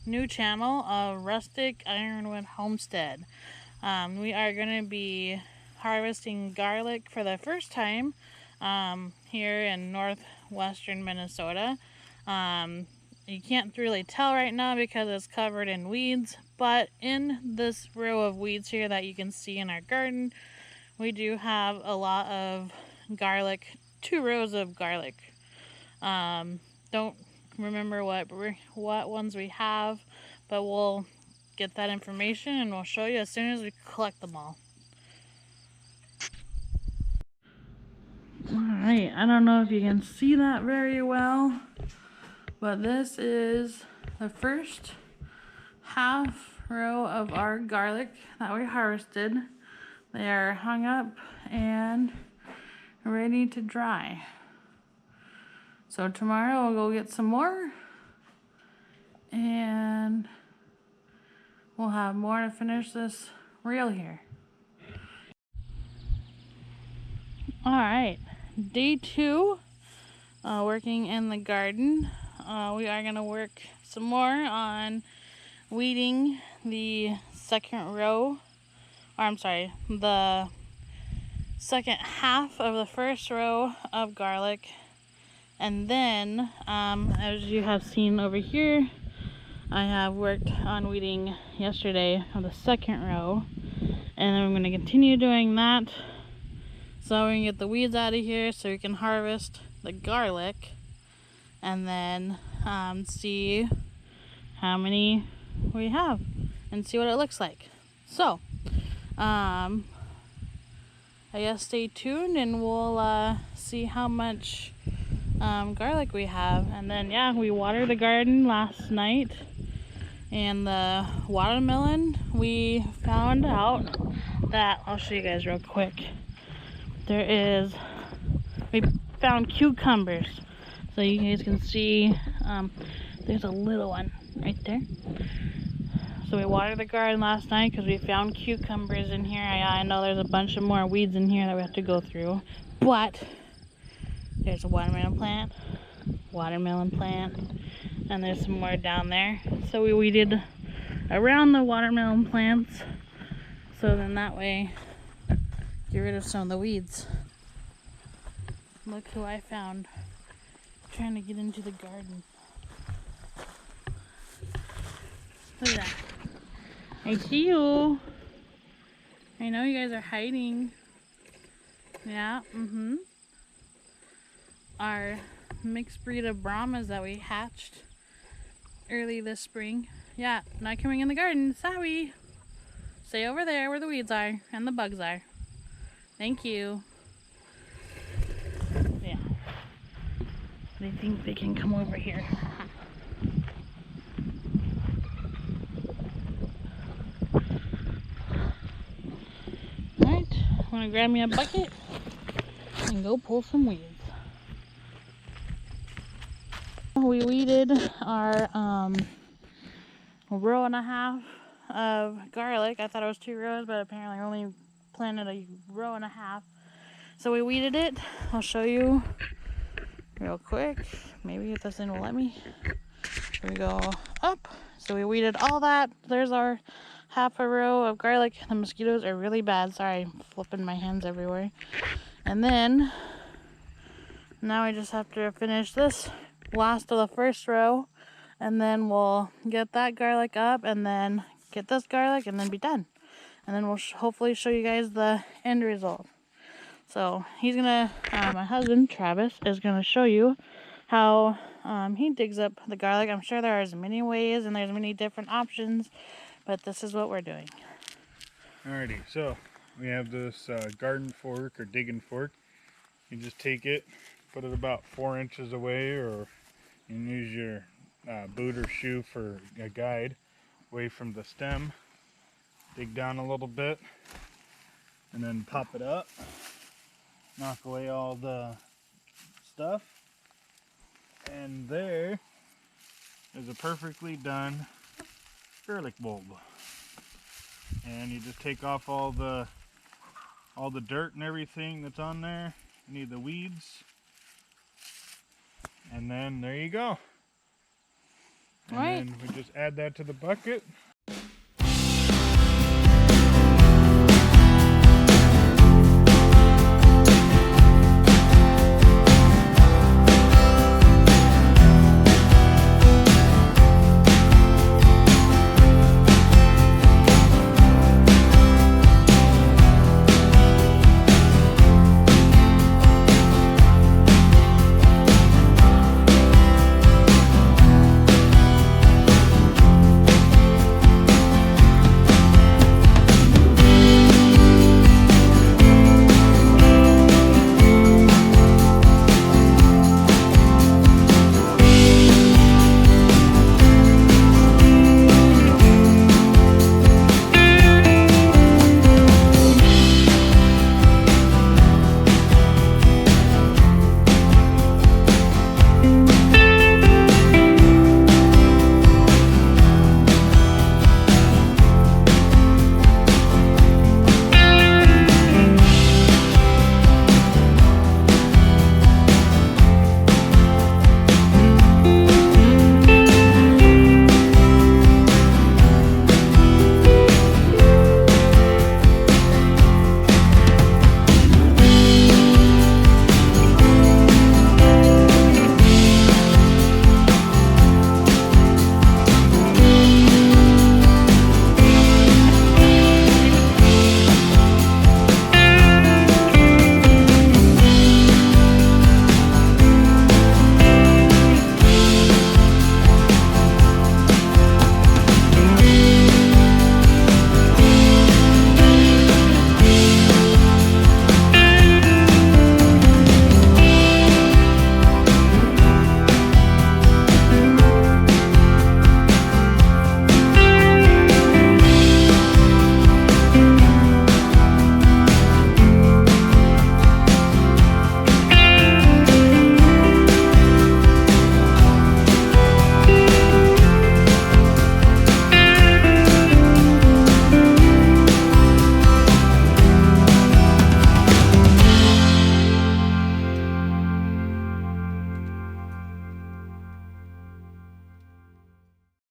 new channel of Rustic Ironwood Homestead. We are going to be harvesting garlic for the first time here in northwestern Minnesota. You can't really tell right now because it's covered in weeds, but in this row of weeds here that you can see in our garden, we do have a lot of garlic, 2 rows of garlic. Don't remember what ones we have, but we'll get that information and we'll show you as soon as we collect them all. Alright, I don't know if you can see that very well, but this is the first half row of our garlic that we harvested. They are hung up and ready to dry. So tomorrow we'll go get some more and we'll have more to finish this reel here. Alright, day 2, working in the garden. We are going to work some more on weeding the second row, or I'm sorry, the second half of the first row of garlic. And then, as you have seen over here, I have worked on weeding yesterday on the second row, and I'm going to continue doing that so we can get the weeds out of here so we can harvest the garlic and then see how many we have and see what it looks like. So I guess stay tuned and we'll see how much garlic we have. And then yeah, we watered the garden last night, and the watermelon, we found out that, I'll show you guys real quick, we found cucumbers, so you guys can see there's a little one right there. So we watered the garden last night because we found cucumbers in here. I know there's a bunch of more weeds in here that we have to go through, but there's a watermelon plant, and there's some more down there. So we weeded around the watermelon plants, so then that way get rid of some of the weeds. Look who I found trying to get into the garden. Look at that. I see you. I know you guys are hiding. Yeah, Our mixed breed of Brahmas that we hatched early this spring. Yeah, not coming in the garden. Sorry. Stay over there where the weeds are and the bugs are. Thank you. Yeah. They think they can come over here. Alright, I'm gonna grab me a bucket and go pull some weeds. We weeded our row and a half of garlic. I thought it was 2 rows, but apparently I only planted a row and a half. So we weeded it. I'll show you real quick. Maybe if this thing will let me. Here we go up. So we weeded all that. There's our half a row of garlic. The mosquitoes are really bad. Sorry, I'm flipping my hands everywhere. And then now we just have to finish this last of the first row, and then we'll get that garlic up and then get this garlic and then be done. And then we'll hopefully show you guys the end result. So he's gonna, my husband Travis is gonna show you how he digs up the garlic. I'm sure there are as many ways and there's many different options, but this is what we're doing. Alrighty, so we have this garden fork or digging fork. You just take it, put it about 4 inches away, or you can use your boot or shoe for a guide away from the stem. Dig down a little bit and then pop it up. Knock away all the stuff. And there is a perfectly done garlic bulb. And you just take off all the dirt and everything that's on there. You need the weeds. And then there you go. And Right. then we just add that to the bucket.